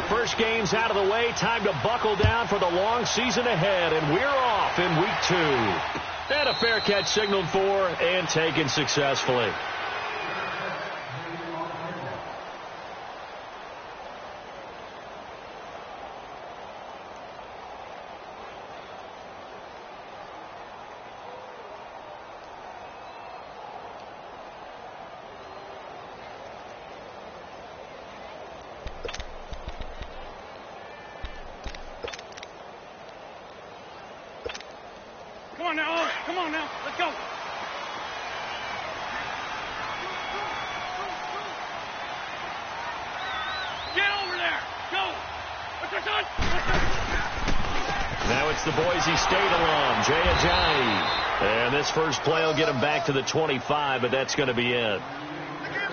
first game's out of the way. Time to buckle down for the long season ahead, and we're off in week 2. And a fair catch signaled for and taken successfully. Come on now, let's go. Get over there, go. Now it's the Boise State alum, Jay Ajayi. And this first play will get him back to the 25, but that's going to be it.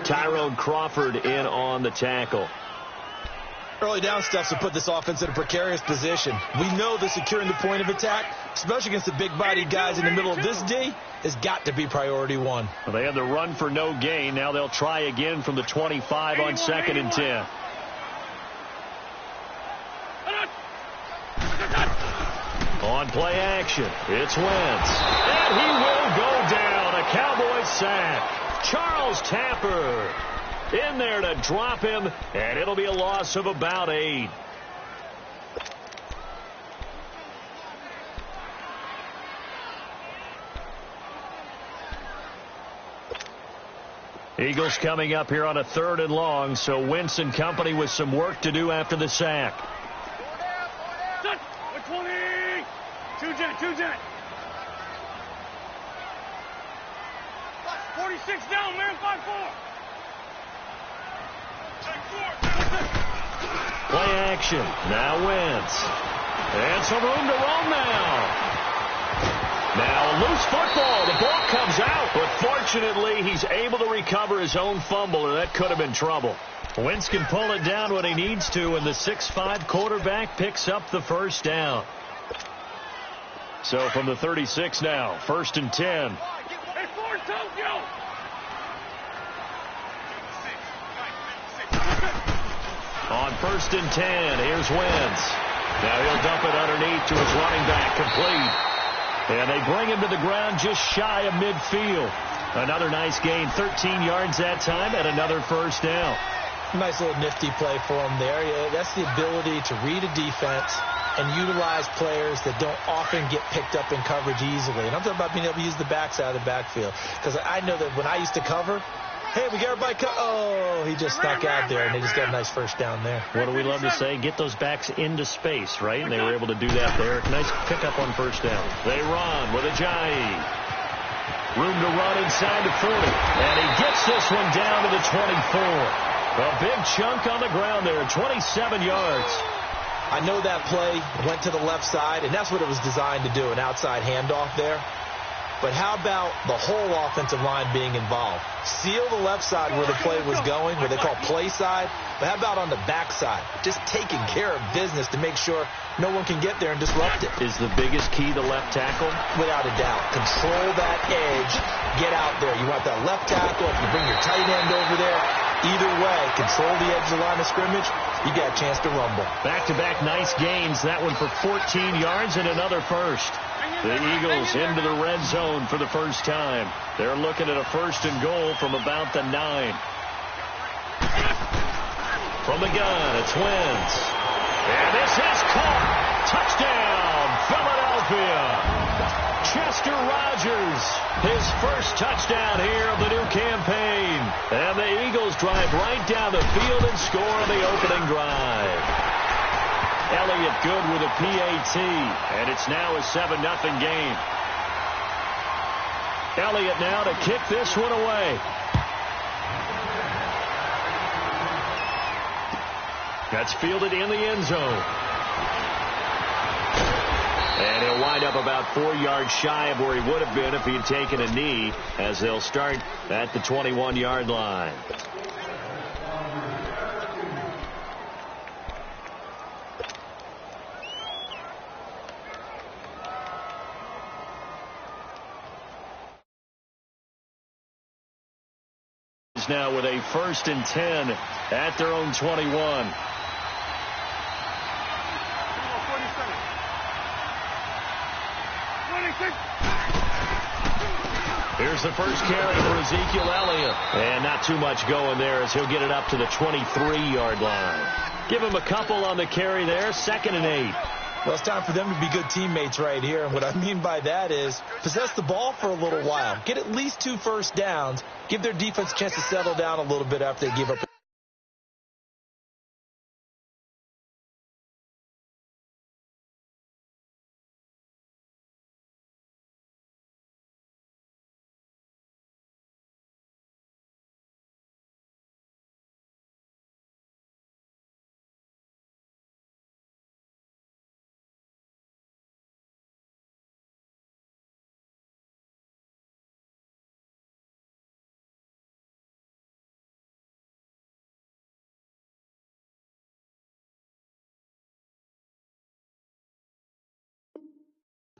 Tyrone Crawford in on the tackle. Early down steps to put this offense in a precarious position. We know that securing the point of attack, especially against the big-bodied guys in the middle of this D, has got to be priority 1. Well, they had the run for no gain. Now they'll try again from the 25 on 2nd and 10. On play action, it's Wentz. And he will go down. A Cowboys sack. Charles Tapper in there to drop him, and it'll be a loss of about 8. Eagles coming up here on a 3rd and long, so Wentz and company with some work to do after the sack. 20! Two jet. 46 down, man, 5-4. Play action. Now Wentz. And some room to roam now. Now loose football. The ball comes out. But fortunately, he's able to recover his own fumble, or that could have been trouble. Wentz can pull it down when he needs to, and the 6'5" quarterback picks up the first down. So from the 36 now, 1st and 10. Hey, Ford, Tokyo! On 1st and 10, here's Wentz. Now he'll dump it underneath to his running back, complete. And they bring him to the ground just shy of midfield. Another nice gain, 13 yards that time, and another first down. Nice little nifty play for him there. Yeah, that's the ability to read a defense and utilize players that don't often get picked up in coverage easily. And I'm talking about being able to use the backside of the backfield. Because I know that when I used to cover, hey, we got everybody oh, he just snuck out there, and they just got a nice first down there. What do we love to say? Get those backs into space, right? And they were able to do that there. Nice pickup on first down. They run with Ajayi. Room to run inside the 40. And he gets this one down to the 24. A big chunk on the ground there, 27 yards. I know that play went to the left side, and that's what it was designed to do, an outside handoff there. But how about the whole offensive line being involved? Seal the left side where the play was going, where they call play side. But how about on the back side? Just taking care of business to make sure no one can get there and disrupt it. Is the biggest key the left tackle? Without a doubt. Control that edge. Get out there. You want that left tackle. If you bring your tight end over there, either way, control the edge of the line of scrimmage, you got a chance to rumble. Back-to-back nice gains. That one for 14 yards and another first. The Eagles into the red zone for the first time. They're looking at a 1st and goal from about the 9. From the gun, it's Wentz. And this is caught. Touchdown, Philadelphia. Chester Rogers, his first touchdown here of the new campaign. And the Eagles drive right down the field and score on the opening drive. Elliott good with a PAT, and it's now a 7-0 game. Elliott now to kick this one away. That's fielded in the end zone. And he'll wind up about 4 yards shy of where he would have been if he had taken a knee, as they'll start at the 21-yard line. Now with a 1st and 10 at their own 21. Here's the first carry for Ezekiel Elliott. And not too much going there as he'll get it up to the 23-yard line. Give him a couple on the carry there. 2nd and 8. Well, it's time for them to be good teammates right here. And what I mean by that is possess the ball for a little while. Get at least 2 first downs. Give their defense a chance to settle down a little bit after they give up.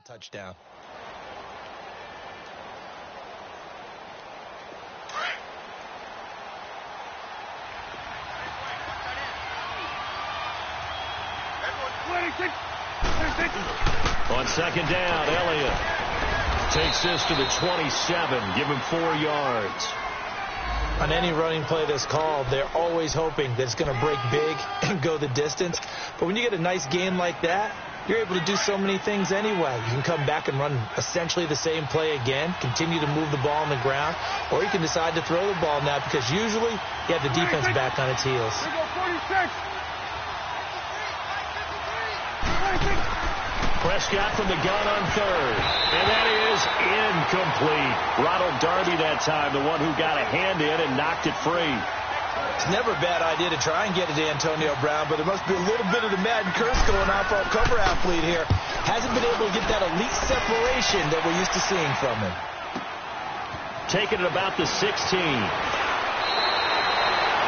Touchdown. On 2nd down, Elliott takes this to the 27. Give him 4 yards. On any running play that's called, they're always hoping that it's going to break big and go the distance. But when you get a nice gain like that, you're able to do so many things anyway. You can come back and run essentially the same play again, continue to move the ball on the ground, or you can decide to throw the ball now because usually you have the defense back on its heels. Prescott from the gun on 3rd. And that is incomplete. Ronald Darby that time, the one who got a hand in and knocked it free. It's never a bad idea to try and get it to Antonio Brown, but there must be a little bit of the Madden curse going on for our cover athlete here. Hasn't been able to get that elite separation that we're used to seeing from him. Taking it about the 16.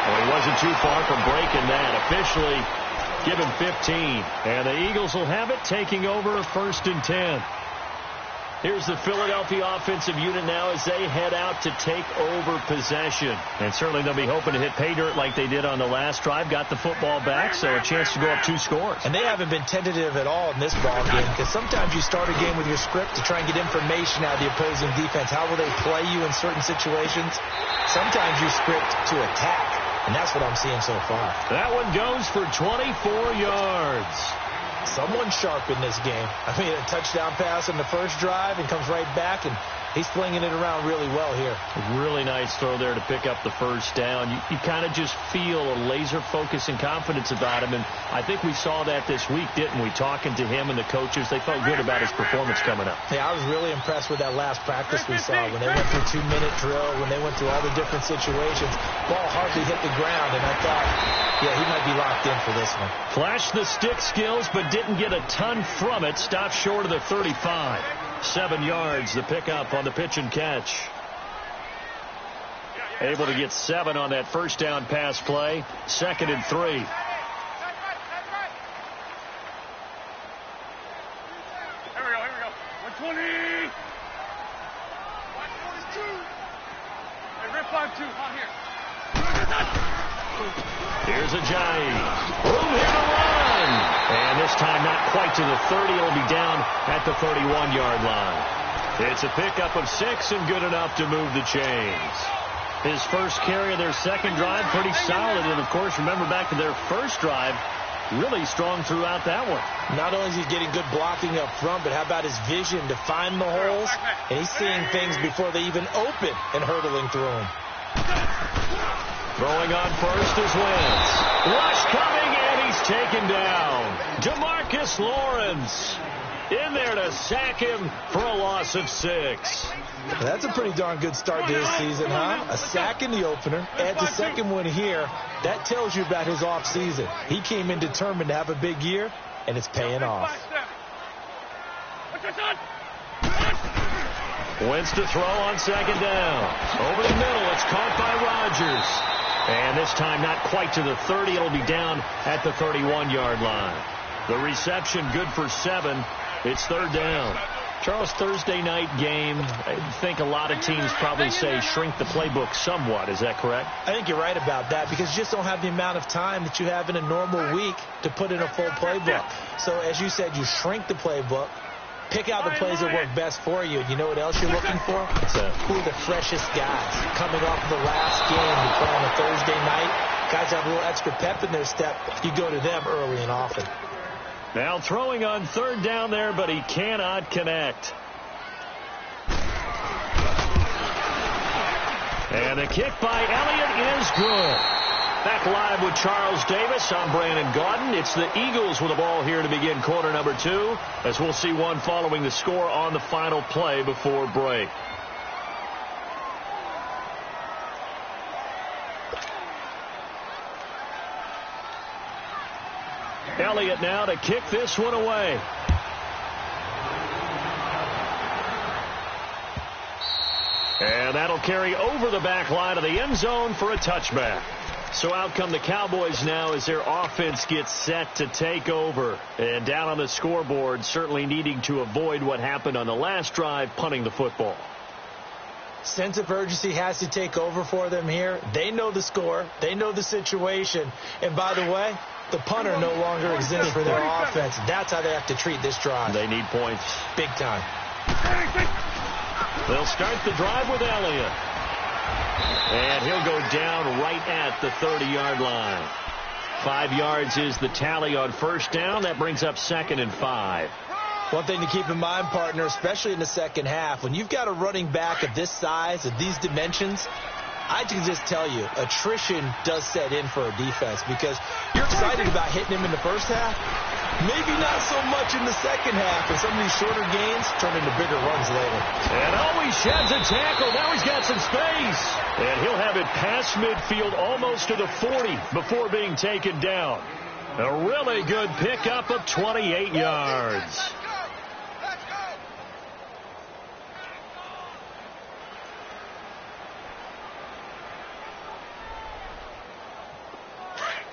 Well, he wasn't too far from breaking that. Officially, give him 15. And the Eagles will have it, taking over 1st and 10. Here's the Philadelphia offensive unit now as they head out to take over possession. And certainly they'll be hoping to hit pay dirt like they did on the last drive. Got the football back, so a chance to go up 2 scores. And they haven't been tentative at all in this ball game because sometimes you start a game with your script to try and get information out of the opposing defense. How will they play you in certain situations? Sometimes you script to attack, and that's what I'm seeing so far. That one goes for 24 yards. Someone sharp in this game. I mean, a touchdown pass in the first drive and comes right back, and he's flinging it around really well here. Really nice throw there to pick up the first down. You kind of just feel a laser focus and confidence about him, and I think we saw that this week, didn't we? Talking to him and the coaches, they felt good about his performance coming up. Yeah, I was really impressed with that last practice we saw when they went through 2-minute drill, when they went through all the different situations. Ball hardly hit the ground, and I thought, yeah, he might be locked in for this one. Flashed the stick skills, but didn't get a ton from it. Stopped short of the 35. 7 yards, the pickup on the pitch and catch. Able to get 7 on that first down pass play. 2nd and 3. Here we go. 120. 142. Hey, rip 5-2. On here. Here's Ajayi. Room here to run. And this time not quite to the 30. It'll be down at the 31-yard line. It's a pickup of 6 and good enough to move the chains. His first carry of their second drive, pretty solid. And, of course, remember back to their first drive, really strong throughout that one. Not only is he getting good blocking up front, but how about his vision to find the holes? And he's seeing things before they even open and hurtling through them. Throwing on first is Wentz. Rush coming, and he's taken down. DeMarcus Lawrence in there to sack him for a loss of 6. That's a pretty darn good start to his season, huh? A sack in the opener, add the second one here. That tells you about his offseason. He came in determined to have a big year, and it's paying off. Wentz to throw on second down. Over the middle, it's caught by Rodgers. And this time not quite to the 30. It'll be down at the 31-yard line. The reception good for 7. It's 3rd down. Charles, Thursday night game, I think a lot of teams probably say shrink the playbook somewhat. Is that correct? I think you're right about that because you just don't have the amount of time that you have in a normal week to put in a full playbook. So as you said, you shrink the playbook. Pick out the plays that work best for you. You know what else you're looking for? Who are the freshest guys coming off of the last game to play on a Thursday night? Guys have a little extra pep in their step. You go to them early and often. Now throwing on third down there, but he cannot connect. And the kick by Elliott is good. Back live with Charles Davis. I'm Brandon Gaudin. It's the Eagles with the ball here to begin quarter number 2, as we'll see one following the score on the final play before break. Elliott now to kick this one away. And that'll carry over the back line of the end zone for a touchback. So out come the Cowboys now as their offense gets set to take over. And down on the scoreboard, certainly needing to avoid what happened on the last drive, punting the football. Sense of urgency has to take over for them here. They know the score. They know the situation. And by the way, the punter no longer exists for their offense. That's how they have to treat this drive. They need points. Big time. They'll start the drive with Elliott. And he'll go down right at the 30-yard line. 5 yards is the tally on first down. That brings up 2nd and 5. One thing to keep in mind, partner, especially in the second half, when you've got a running back of this size, of these dimensions, I can just tell you, attrition does set in for a defense because you're excited about hitting him in the first half. Maybe not so much in the second half, and some of these shorter gains turn into bigger runs later. And he sheds a tackle. Now he's got some space. And he'll have it past midfield almost to the 40 before being taken down. A really good pickup of 28 yards.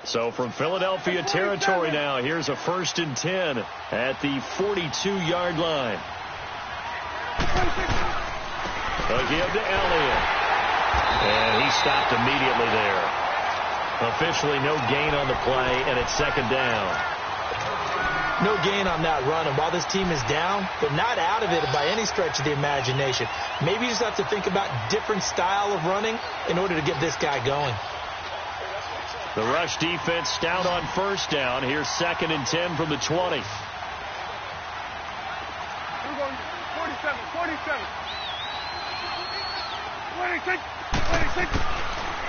So from Philadelphia territory now, here's a 1st and 10 at the 42-yard line. A give to Elliott. And he stopped immediately there. Officially no gain on the play, and it's 2nd down. No gain on that run, and while this team is down, they're not out of it by any stretch of the imagination. Maybe you just have to think about different style of running in order to get this guy going. The rush defense stout on first down. Here's 2nd and 10 from the 20. We're going 47, 47. 26, 26.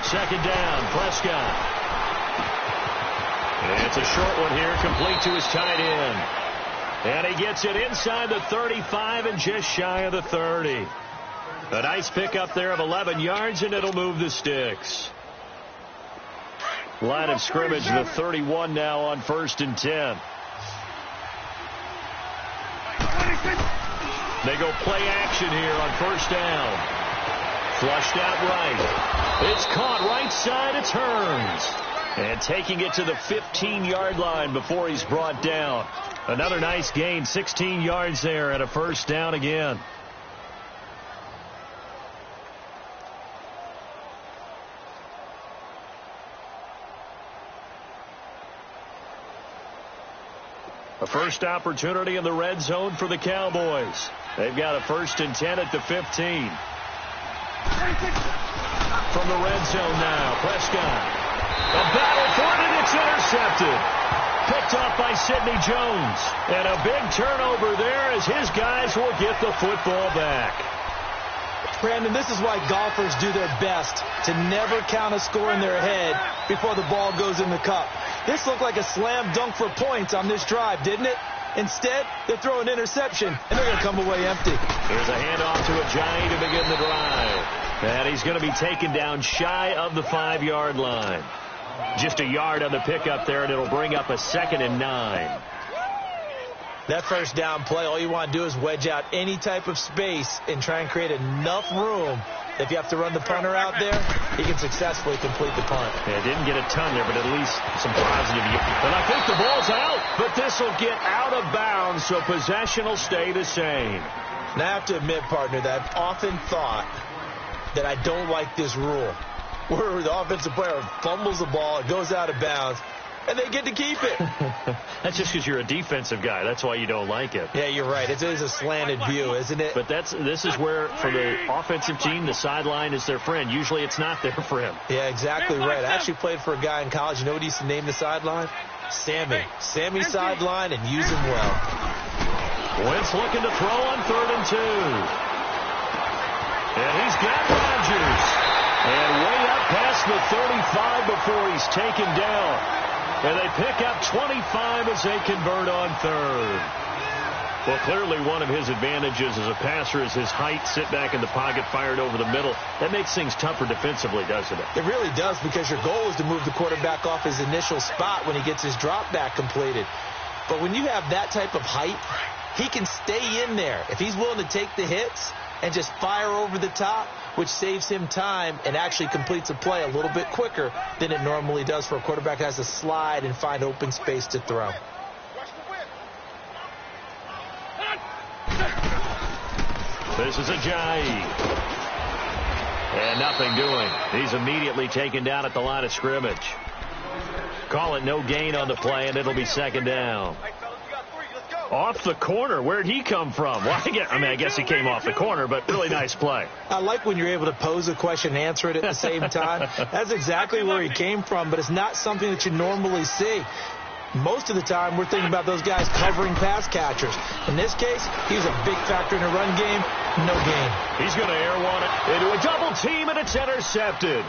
2nd down, Prescott. And it's a short one here, complete to his tight end. And he gets it inside the 35 and just shy of the 30. A nice pickup there of 11 yards, and it'll move the sticks. Line of scrimmage, the 31 now on 1st and 10. They go play action here on first down. Flushed out right. It's caught right side. It turns. And taking it to the 15-yard line before he's brought down. Another nice gain, 16 yards there and a first down again. A first opportunity in the red zone for the Cowboys. They've got a 1st and 10 at the 15. From the red zone now, Prescott. A battle for it, and it's intercepted. Picked off by Sidney Jones. And a big turnover there as his guys will get the football back. Brandon, this is why golfers do their best to never count a score in their head before the ball goes in the cup. This looked like a slam dunk for points on this drive, didn't it? Instead, they throw an interception, and they're going to come away empty. Here's a handoff to Ajayi to begin the drive. And he's going to be taken down shy of the 5-yard line. Just a yard on the pickup there, and it'll bring up a 2nd and 9. That first down play, all you want to do is wedge out any type of space and try and create enough room. If you have to run the punter out there, he can successfully complete the punt. Yeah, didn't get a ton there, but at least some positive. And I think the ball's out, but this will get out of bounds, so possession will stay the same. And I have to admit, partner, that I've often thought that I don't like this rule, where the offensive player fumbles the ball, it goes out of bounds, and they get to keep it. That's just because you're a defensive guy. That's why you don't like it. Yeah, you're right. It is a slanted view, isn't it? But this is where, for the offensive team, the sideline is their friend. Usually it's not there for him. Yeah, exactly right. I actually played for a guy in college. You know what he used to name the sideline? Sammy. Sammy sideline, and use him well. Wentz looking to throw on 3rd and 2. And he's got Rodgers. And way up past the 35 before he's taken down. And they pick up 25 as they convert on 3rd. Well, clearly one of his advantages as a passer is his height, sit back in the pocket, fired over the middle. That makes things tougher defensively, doesn't it? It really does, because your goal is to move the quarterback off his initial spot when he gets his drop back completed. But when you have that type of height, he can stay in there. If he's willing to take the hits and just fire over the top, which saves him time and actually completes a play a little bit quicker than it normally does for a quarterback that has to slide and find open space to throw. This is Ajayi. And nothing doing. He's immediately taken down at the line of scrimmage. Call it no gain on the play, and it'll be 2nd down. Off the corner. Where'd he come from? Well, I guess he came off the corner, but really nice play. I like when you're able to pose a question and answer it at the same time. That's exactly where he came from, but it's not something that you normally see. Most of the time, we're thinking about those guys covering pass catchers. In this case, he was a big factor in the run game. No gain. He's going to air one it into a double team, and it's intercepted.